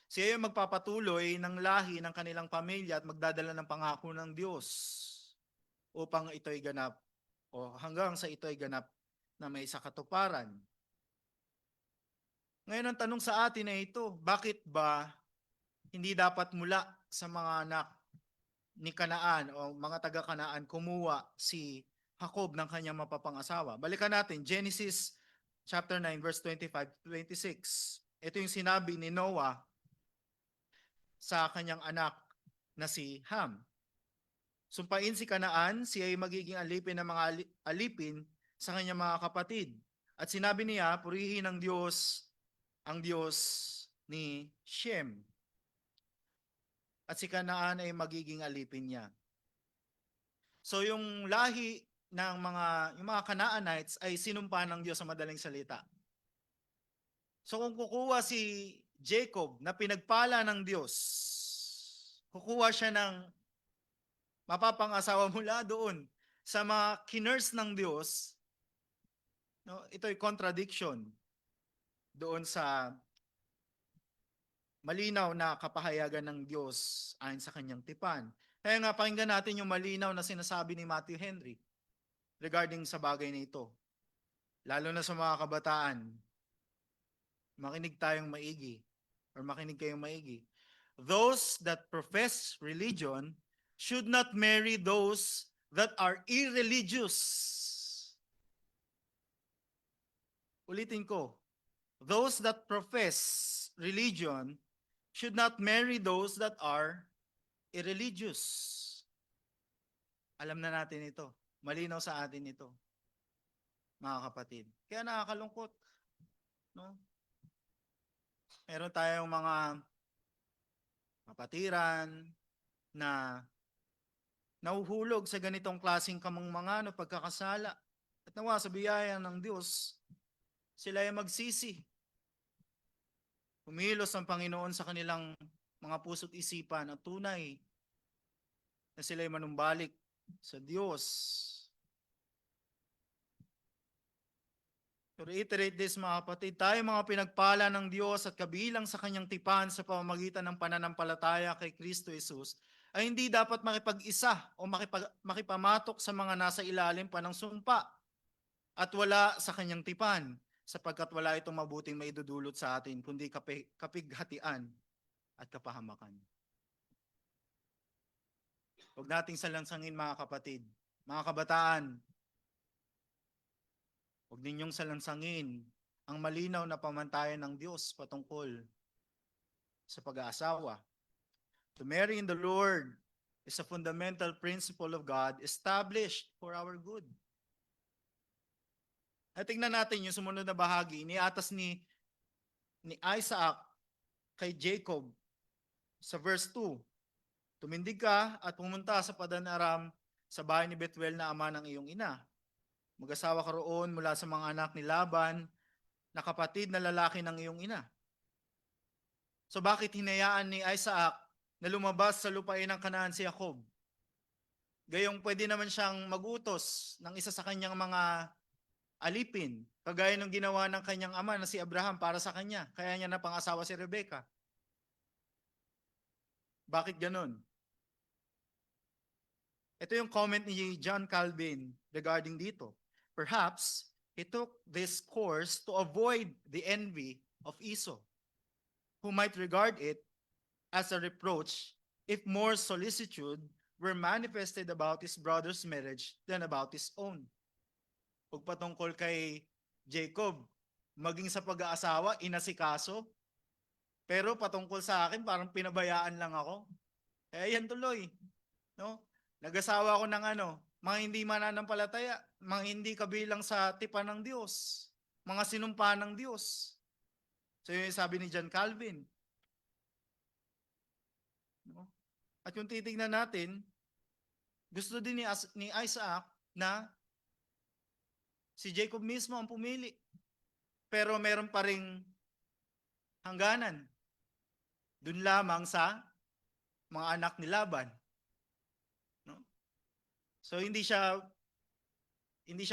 siya yung magpapatuloy ng lahi ng kanilang pamilya at magdadala ng pangako ng Diyos upang ito'y ganap o hanggang sa ito'y ganap na may sakatuparan. Ngayon ang tanong sa atin ay ito, bakit ba hindi dapat mula sa mga anak ni Kanaan o mga taga-Kanaan kumuha si Jacob ng kanyang mapapangasawa? Balikan natin, Genesis chapter 9 verse 25-26. Ito yung sinabi ni Noah sa kanyang anak na si Ham. Sumpain si Kanaan, siya ay magiging alipin ng mga alipin sa kanyang mga kapatid. At sinabi niya, purihin ng Diyos ang Diyos ni Shem. At si Kanaan ay magiging alipin niya. So yung lahi ng yung mga Canaanites ay sinumpa ng Diyos sa madaling salita. So kung kukuha si Jacob na pinagpala ng Diyos, kukuha siya ng mapapangasawa mula doon sa mga kinurse ng Diyos, ito'y contradiction doon sa malinaw na kapahayagan ng Diyos ayon sa kanyang tipan. Kaya nga pakinggan natin yung malinaw na sinasabi ni Matthew Henry regarding sa bagay na ito. Lalo na sa mga kabataan, makinig tayong maigi or makinig kayong maigi. Those that profess religion should not marry those that are irreligious. Ulitin ko, those that profess religion should not marry those that are irreligious. Alam na natin ito. Malinaw sa atin ito, mga kapatid. Kaya nakakalungkot, no? Meron tayong mga kapatiran na nahuhulog sa ganitong klaseng kamangmangano pagkakasala. At nawa sa biyaya ng Diyos, sila ay magsisi. Kumilos ang Panginoon sa kanilang mga puso't isipan at tunay na sila ay manumbalik sa Diyos. To reiterate this, mga kapatid, tayo mga pinagpala ng Diyos at kabilang sa kanyang tipan sa pamamagitan ng pananampalataya kay Kristo Jesus ay hindi dapat makipag-isa o makipamatok sa mga nasa ilalim pa ng sumpa at wala sa kanyang tipan sapagkat wala itong mabuting maidudulot sa atin kundi kapighatian at kapahamakan. Huwag nating salansangin, mga kapatid, mga kabataan, huwag ninyong salansangin ang malinaw na pamantayan ng Diyos patungkol sa pag-aasawa. To marry in the Lord is a fundamental principle of God established for our good. At tingnan natin yung sumunod na bahagi, iniatas ni Isaac kay Jacob sa verse 2. Tumindig ka at pumunta sa Padan-aram sa bahay ni Bethuel na ama ng iyong ina. Mag-asawa ka roon mula sa mga anak ni Laban na kapatid na lalaki ng iyong ina. So bakit hinayaan ni Isaac na lumabas sa lupain ng Kanaan si Jacob? Gayong pwede naman siyang magutos ng isa sa kanyang mga alipin, kagaya ng ginawa ng kanyang ama na si Abraham para sa kanya. Kaya niya na pang-asawa si Rebecca. Bakit ganon? Ito yung comment ni John Calvin regarding dito. Perhaps he took this course to avoid the envy of Esau, who might regard it as a reproach if more solicitude were manifested about his brother's marriage than about his own. Huwag patungkol kay Jacob, maging sa pag-aasawa, inasikaso, pero patungkol sa akin, parang pinabayaan lang ako. Yan tuloy. No? Nag-asawa ako ng mga hindi mananampalataya, mga hindi kabilang sa tipan ng Diyos, mga sinumpa ng Diyos. So yun yung sabi ni John Calvin. No? At yung titignan natin, gusto din ni Isaac na si Jacob mismo ang pumili. Pero meron pa ring hangganan. Doon lamang sa mga anak ni Laban. No? So hindi siya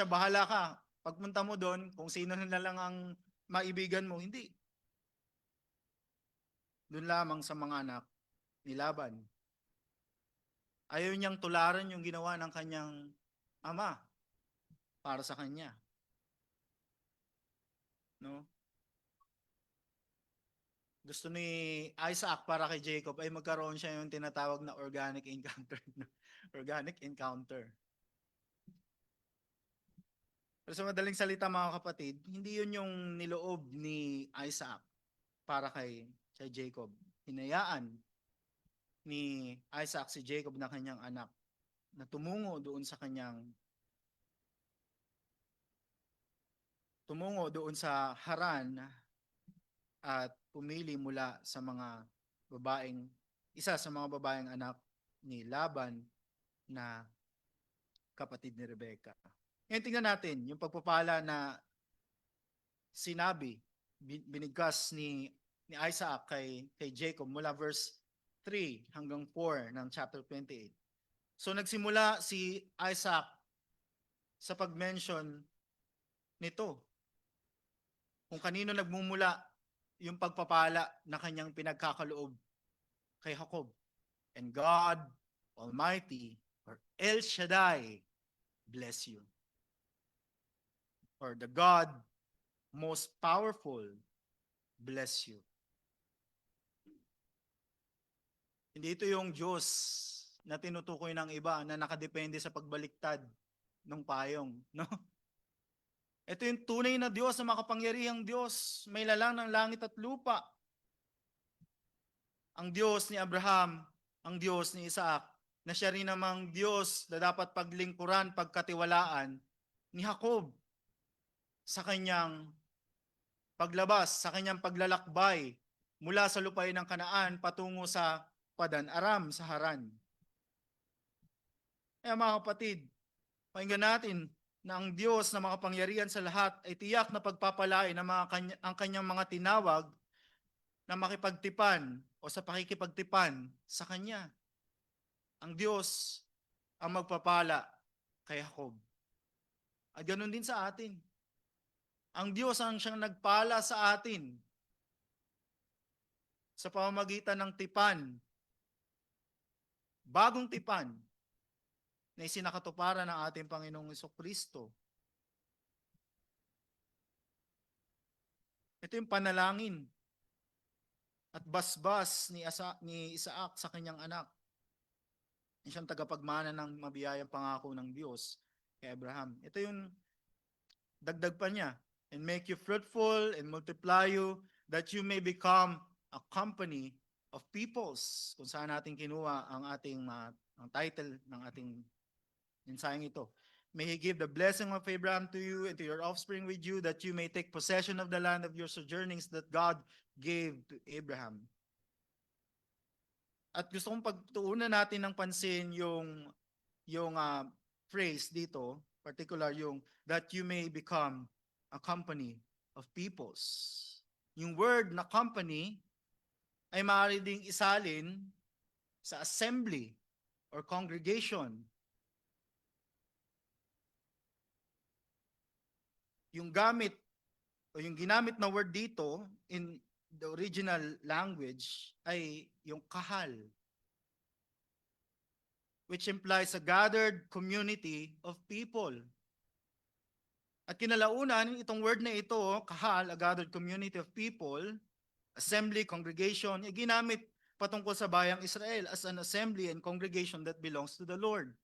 bahala ka. Pagpunta mo doon, kung sino na lang ang maibigan mo, hindi. Doon lamang sa mga anak ni Laban. Ayaw niyang tularan yung ginawa ng kanyang ama para sa kanya. No? Gusto ni Isaac para kay Jacob ay magkaroon siya yung tinatawag na organic encounter. Organic encounter. Pero sa madaling salita, mga kapatid, hindi yun yung niloob ni Isaac para kay Jacob. Hinayaan ni Isaac si Jacob na kanyang anak na tumungo doon sa Haran at pumili mula sa isa sa mga babaeng anak ni Laban na kapatid ni Rebecca. Ngayon tingnan natin yung pagpapala na sinabi, binigkas ni Isaac kay Jacob mula verse 3 hanggang 4 ng chapter 28. So nagsimula si Isaac sa pag-mention nito. Kung kanino nagmumula yung pagpapala na kanyang pinagkakaloob kay Jacob. And God Almighty, or El Shaddai, bless you. Or the God most powerful, bless you. Hindi ito yung Diyos na tinutukoy ng iba na nakadepende sa pagbaliktad ng payong, no? Ito yung tunay na Diyos, na makapangyarihang Diyos, may lalang ng langit at lupa. Ang Diyos ni Abraham, ang Diyos ni Isaac, na siya rin namang Diyos na dapat paglingkuran, pagkatiwalaan ni Jacob sa kanyang paglabas, sa kanyang paglalakbay mula sa lupain ng Kanaan patungo sa Padan Aram sa Haran. Kaya mga kapatid, pakinggan natin na ang Diyos na makapangyarihan sa lahat ay tiyak na pagpapalain ang kanyang mga tinawag na makipagtipan o sa pakikipagtipan sa Kanya. Ang Diyos ang magpapala kay Jacob. At ganoon din sa atin. Ang Diyos ang siyang nagpala sa atin sa pamamagitan ng tipan, bagong tipan, na isinakatuparan ng ating Panginoong Jesucristo. Ito yung panalangin at basbas ni Isaac sa kanyang anak. Siyang tagapagmana ng mabiyayang pangako ng Diyos kay Abraham. Ito yung dagdag pa niya. And make you fruitful and multiply you, that you may become a company of peoples. Kung saan natin kinuha ang ating ang title ng ating mensaheng ito. May He give the blessing of Abraham to you and to your offspring with you, that you may take possession of the land of your sojournings that God gave to Abraham. At gusto kong pagtuunan natin ng pansin yung phrase dito, particular yung that you may become a company of peoples. Yung word na company ay maaari ding isalin sa assembly or congregation. Yung gamit o yung ginamit na word dito in the original language ay yung kahal, which implies a gathered community of people. At kinalaunan, itong word na ito, kahal, a gathered community of people, assembly, congregation, ginamit patungkol sa bayang Israel as an assembly and congregation that belongs to the Lord.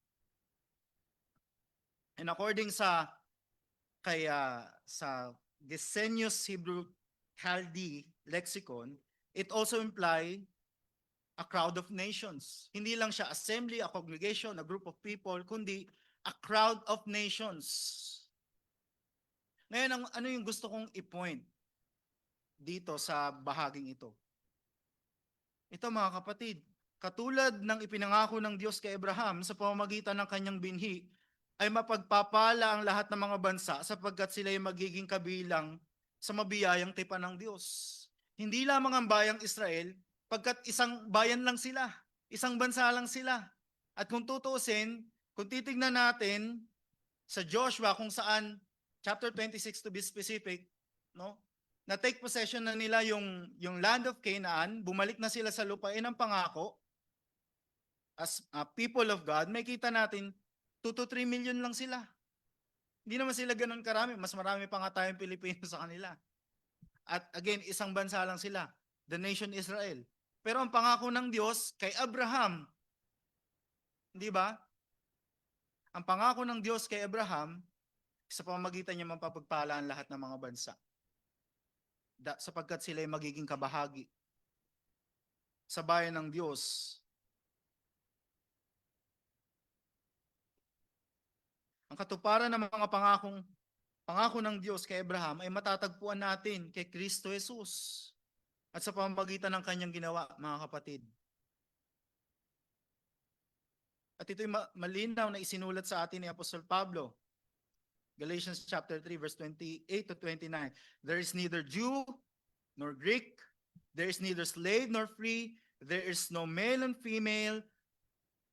And according sa Gesenius Hebrew Chaldee lexicon, it also imply a crowd of nations. Hindi lang siya assembly, a congregation, a group of people, kundi a crowd of nations. Ngayon, ano yung gusto kong i-point dito sa bahaging ito? Ito mga kapatid, katulad ng ipinangako ng Diyos kay Abraham sa pamamagitan ng kanyang binhi, ay mapagpapala ang lahat ng mga bansa sapagkat sila ay magiging kabilang sa mabiyayang tipan ng Diyos. Hindi lamang ang bayang Israel, pagkat isang bayan lang sila, isang bansa lang sila. At kung tutuusin, kung titignan natin sa Joshua kung saan chapter 26 to be specific, no? Na take possession na nila yung land of Canaan, bumalik na sila sa lupain ng pangako as people of God, may kita natin 2 to 3 million lang sila. Hindi naman sila ganun karami, mas marami pa nga tayong Pilipino sa kanila. At again, isang bansa lang sila, the nation Israel. Pero ang pangako ng Diyos kay Abraham, di ba? Ang pangako ng Diyos kay Abraham, sa pamamagitan niya mapapagpala ang lahat ng mga bansa. Sapagkat sila ay magiging kabahagi sa bayan ng Diyos. Ang katuparan ng mga pangako ng Diyos kay Abraham ay matatagpuan natin kay Kristo Jesus at sa pamamagitan ng kanyang ginawa, mga kapatid. At ito'y malinaw na isinulat sa atin ni Apostol Pablo. Galatians chapter 3 verse 28 to 29. There is neither Jew nor Greek, there is neither slave nor free, there is no male and female,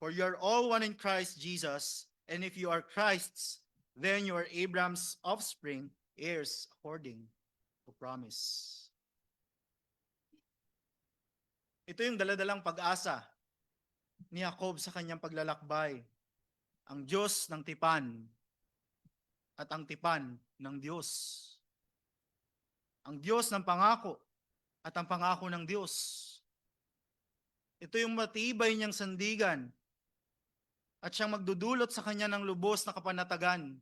for you are all one in Christ Jesus, and if you are Christ's, then you are Abraham's offspring, heirs according to promise. Ito yung daladalang pag-asa ni Jacob sa kanyang paglalakbay. Ang Diyos ng tipan at ang tipan ng Diyos. Ang Diyos ng pangako at ang pangako ng Diyos. Ito yung matibay niyang sandigan at siyang magdudulot sa kanya ng lubos na kapanatagan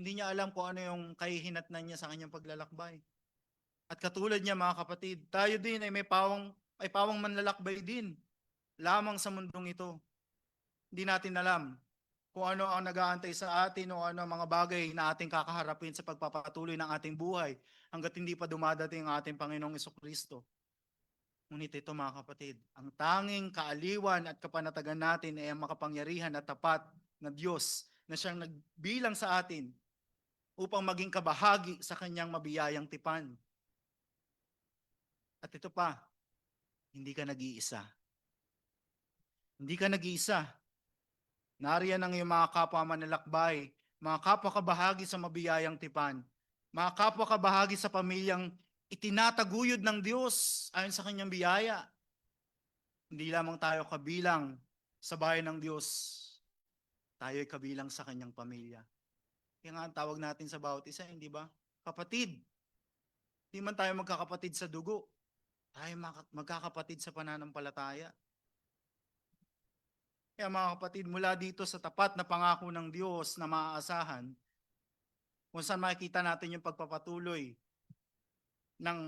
Hindi niya alam kung ano yung kahihinatnan niya sa kanyang paglalakbay. At katulad niya mga kapatid, tayo din ay may pawang manlalakbay din lamang sa mundong ito. Hindi natin alam kung ano ang nag-aantay sa atin o ano ang mga bagay na ating kakaharapin sa pagpapatuloy ng ating buhay hanggat hindi pa dumadating ang ating Panginoong Kristo. Ngunit ito mga kapatid, ang tanging kaaliwan at kapanatagan natin ay ang makapangyarihan at tapat na Diyos na siyang nagbilang sa atin upang maging kabahagi sa kanyang mabiyayang tipan. At ito pa, hindi ka nag-iisa. Hindi ka nag-iisa. Nariyan ang iyong mga kapwa manlalakbay, mga kapwa kabahagi sa mabiyayang tipan, mga kapwa kabahagi sa pamilyang itinataguyod ng Diyos ayon sa kanyang biyaya. Hindi lamang tayo kabilang sa bayan ng Diyos, tayo ay kabilang sa kanyang pamilya. Kaya nga ang tawag natin sa bawat isa, hindi ba? Kapatid. Hindi man tayo magkakapatid sa dugo, tayo magkakapatid sa pananampalataya. Kaya mga kapatid, mula dito sa tapat na pangako ng Diyos na maaasahan, kung saan makikita natin yung pagpapatuloy ng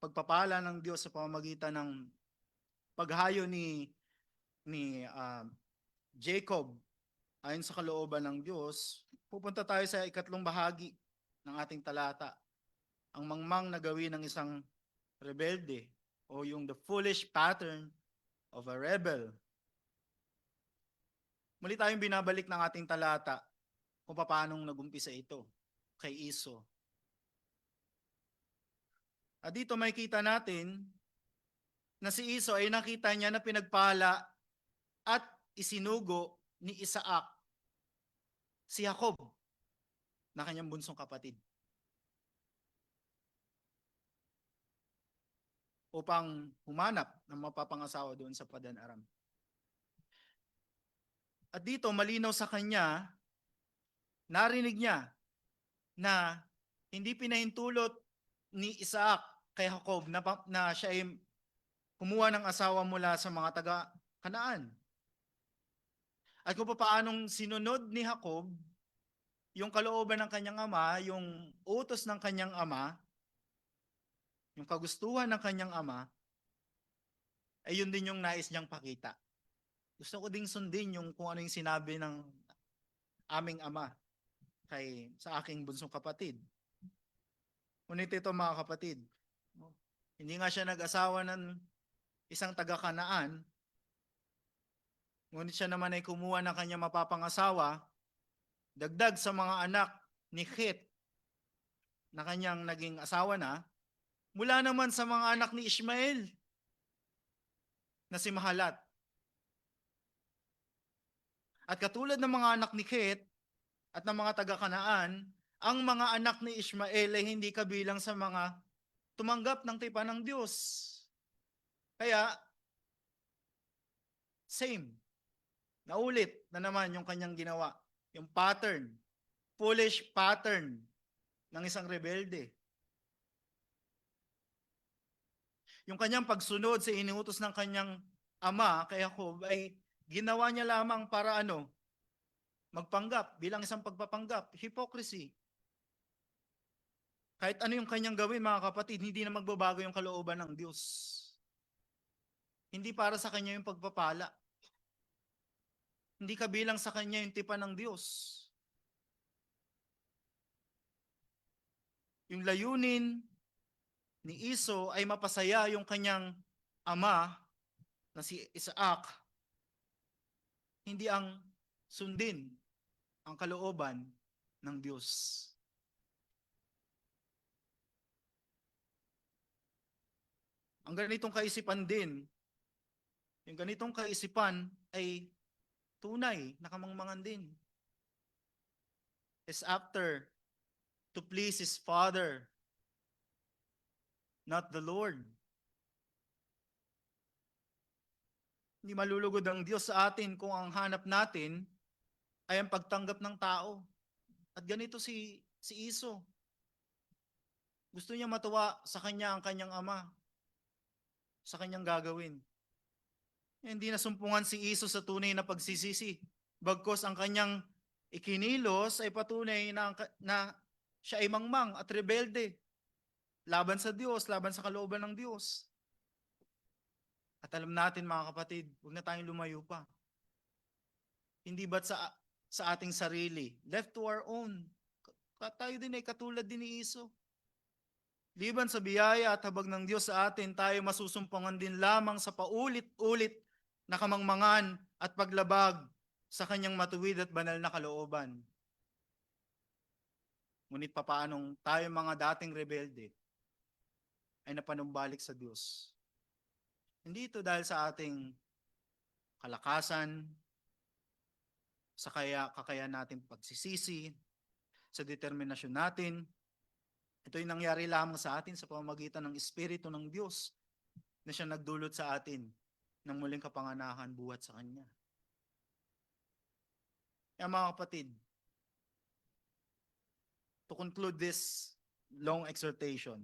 pagpapala ng Diyos sa pamamagitan ng paghayo ni Jacob ayon sa kalooban ng Diyos, pupunta tayo sa ikatlong bahagi ng ating talata. Ang mangmang na gawin ng isang rebelde o yung the foolish pattern of a rebel. Muli tayong binabalik ng ating talata kung paano nagumpisa ito kay Iso. At dito makikita natin na si Iso ay nakita niya na pinagpala at isinugo ni Isaac si Jacob na kanyang bunsong kapatid upang humanap ng mapapangasawa doon sa Padan Aram. At dito malinaw sa kanya, narinig niya na hindi pinahintulot ni Isaac kay Jacob na siya ay kumuha ng asawa mula sa mga taga-Kanaan. At kung paanong sinunod ni Jacob yung kalooban ng kanyang ama, yung utos ng kanyang ama, yung kagustuhan ng kanyang ama, ay yun din yung nais niyang pakita. Gusto ko ding sundin yung kung ano yung sinabi ng aming ama sa aking bunsong kapatid. Ngunit ito mga kapatid, hindi nga siya nag-asawa ng isang taga-Kanaan, ngunit siya naman ay kumuha ng kanyang mapapangasawa, dagdag sa mga anak ni Kit na kanyang naging asawa na, mula naman sa mga anak ni Ishmael na si Mahalat. At katulad ng mga anak ni Kit at ng mga taga-Kanaan, ang mga anak ni Ishmael ay hindi kabilang sa mga tumanggap ng tipan ng Diyos. Kaya, same. Naulit na naman yung kanyang ginawa. Yung pattern, foolish pattern ng isang rebelde. Yung kanyang pagsunod sa inuutos ng kanyang ama kay Jacob ay ginawa niya lamang para magpanggap bilang isang pagpapanggap, hypocrisy. Kahit ano yung kanyang gawin mga kapatid, hindi na magbabago yung kalooban ng Diyos. Hindi para sa kanya yung pagpapala. Hindi kabilang sa kanya yung tipan ng Diyos. Yung layunin ni Iso ay mapasaya yung kanyang ama na si Isaac, hindi ang sundin ang kalooban ng Diyos. Ang ganitong kaisipan din, yung ganitong kaisipan ay tunay na kamangmangan din. Is after to please his Father, not the Lord. Hindi malulugod ang Diyos sa atin kung ang hanap natin ay ang pagtanggap ng tao. At ganito si Iso. Gusto niya matuwa sa kanya ang kanyang ama, sa kanyang gagawin. Hindi nasumpungan si Iso sa tunay na pagsisisi, bagkos ang kanyang ikinilos ay patunay na siya ay mangmang at rebelde laban sa Diyos, laban sa kalooban ng Diyos. At alam natin mga kapatid, huwag na tayong lumayo pa. Hindi ba't sa ating sarili, left to our own, tayo din ay katulad din ni Iso. Liban sa biyaya at habag ng Diyos sa atin, tayo masusumpungan din lamang sa paulit-ulit na kamangmangan at paglabag sa kanyang matuwid at banal na kalooban. Ngunit papaanong tayo mga dating rebelde ay napanumbalik sa Diyos. Hindi ito dahil sa ating kalakasan, sa kakayahan natin pagsisisi, sa determinasyon natin. Ito'y nangyari lamang sa atin sa pamamagitan ng Espiritu ng Diyos na siya nagdulot sa atin ng muling kapanganakan buhat sa Kanya. Kaya mga kapatid, to conclude this long exhortation,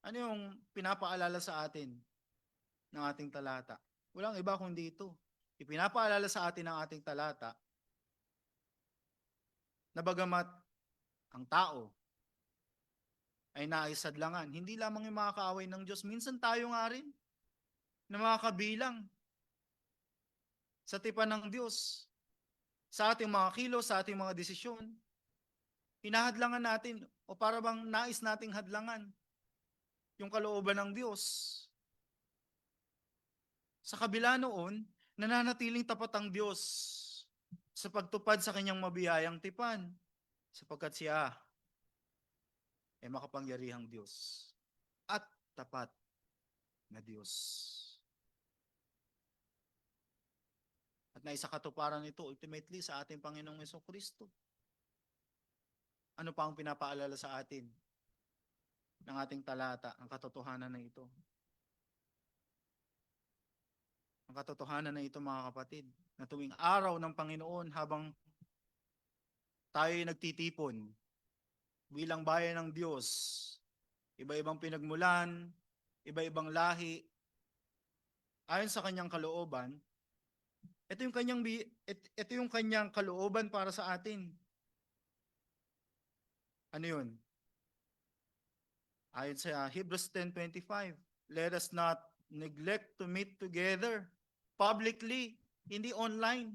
ano yung pinapaalala sa atin ng ating talata? Walang iba kundi ito. Ipinapaalala sa atin ng ating talata na bagamat ang tao ay naisadlangan, hindi lamang yung mga kaaway ng Diyos, minsan tayo nga rin na mga kabilang sa tipan ng Diyos, sa ating mga kilos, sa ating mga desisyon, hinahadlangan natin o para bang nais nating hadlangan yung kalooban ng Diyos. Sa kabila noon, nananatiling tapat ang Diyos sa pagtupad sa kanyang mabiyayang tipan, sapagkat siya ay makapangyarihang Diyos at tapat na Diyos. At naisakatuparan ito ultimately sa ating Panginoong Jesucristo. Ano pa ang pinapaalala sa atin ng ating talata, ang katotohanan na ito? Ang katotohanan na ito mga kapatid, na tuwing araw ng Panginoon habang tayo ay nagtitipon bilang bayan ng Diyos, iba-ibang pinagmulan, iba-ibang lahi, ayon sa kanyang kalooban, ito yung kanyang kalooban para sa atin. Ano yun? Ayon sa Hebrews 10:25, let us not neglect to meet together publicly, hindi online.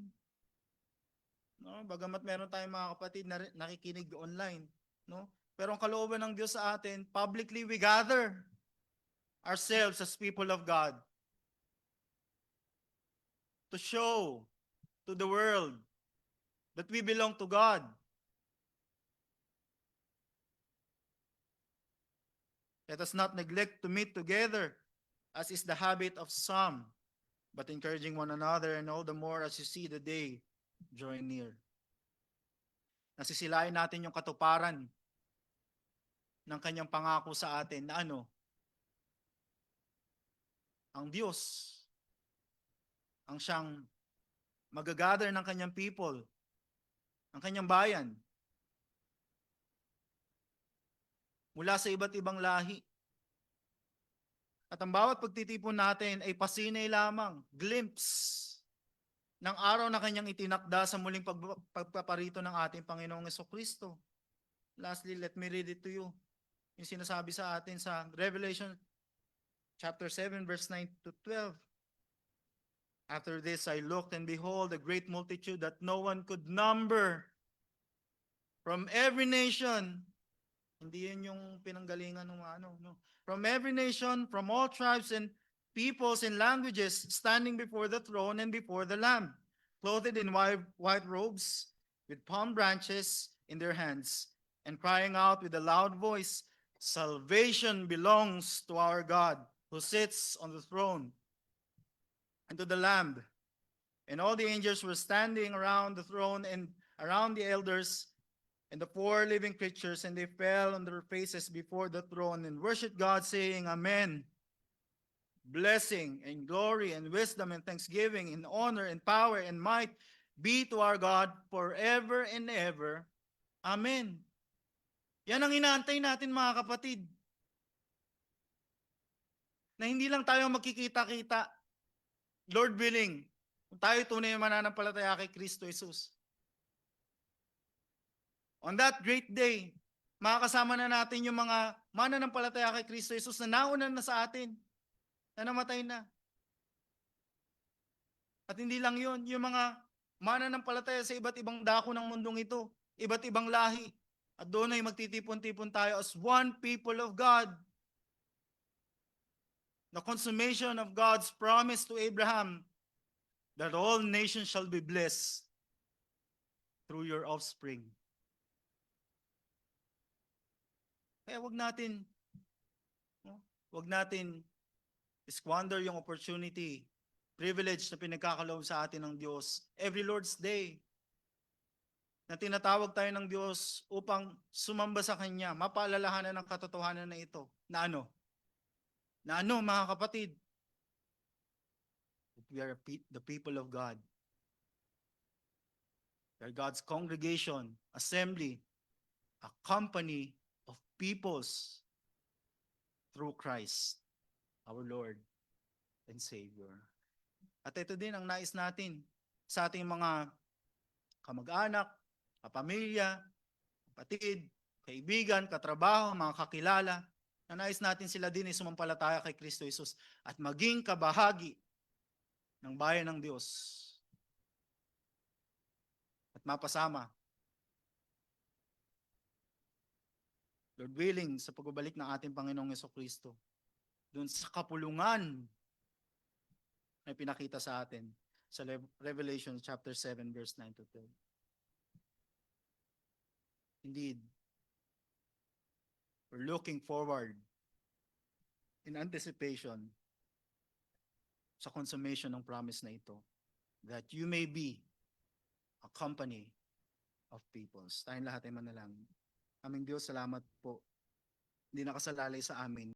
No, bagamat meron tayong mga kapatid na nakikinig online, no? Pero ang kalooban ng Diyos sa atin, publicly we gather ourselves as people of God to show to the world that we belong to God. Let us not neglect to meet together, as is the habit of some, but encouraging one another, and all the more as you see the day drawing near. Nasisilayan natin yung katuparan ng kanyang pangako sa atin na ano? Ang Diyos ang siyang magagather ng kanyang people, ang kanyang bayan, mula sa iba't ibang lahi. At ang bawat pagtitipon natin ay pasinay lamang, glimpse ng araw na kanyang itinakda sa muling pagpaparito ng ating Panginoong Jesucristo. Lastly, let me read it to you. Yung sinasabi sa atin sa Revelation chapter 7 verse 9 to 12. After this I looked, and behold, a great multitude that no one could number, from every nation. Hindi yun yung pinanggalingan ng no. From every nation, from all tribes and peoples and languages, standing before the throne and before the Lamb, clothed in white robes, with palm branches in their hands, and crying out with a loud voice, salvation belongs to our God, who sits on the throne, and to the Lamb. And all the angels were standing around the throne and around the elders and the four living creatures, and they fell on their faces before the throne and worshiped God, saying, Amen. Blessing and glory and wisdom and thanksgiving and honor and power and might be to our God forever and ever. Amen. Yan ang inaantay natin mga kapatid. Na hindi lang tayo magkikita-kita, Lord willing, Kung tayo tunay na mananampalataya kay Kristo Jesus. On that great day, makakasama na natin yung mga mananampalataya kay Kristo Jesus na nauna na sa atin, na namatay na. At hindi lang yun, yung mga mananampalataya sa iba't ibang dako ng mundong ito, iba't ibang lahi. At doon ay magtitipon-tipon tayo as one people of God. The consummation of God's promise to Abraham that all nations shall be blessed through your offspring. Kaya wag natin squander yung opportunity, privilege na pinagkakaloob sa atin ng Diyos every Lord's Day. Na tinatawag tayo ng Diyos upang sumamba sa Kanya, mapaalalahanan ng katotohanan na ito. Na ano? Na ano, mga kapatid? That we are the people of God. We are God's congregation, assembly, a company of peoples through Christ, our Lord and Savior. At ito din ang nais natin sa ating mga kamag-anak, kapamilya, kapatid, kaibigan, katrabaho, mga kakilala, na nais natin sila din ay sumampalataya kay Kristo Jesus at maging kabahagi ng bayan ng Diyos at mapasama, Lord willing, sa pagbabalik ng ating Panginoong Jesucristo doon sa kapulungan na pinakita sa atin sa Revelation chapter 7 verse 9 to 12. Indeed, we're looking forward in anticipation sa consummation ng promise na ito, that you may be a company of peoples. Tayong lahat ay manalangin. Aming Diyos, salamat po. Hindi nakasalalay sa amin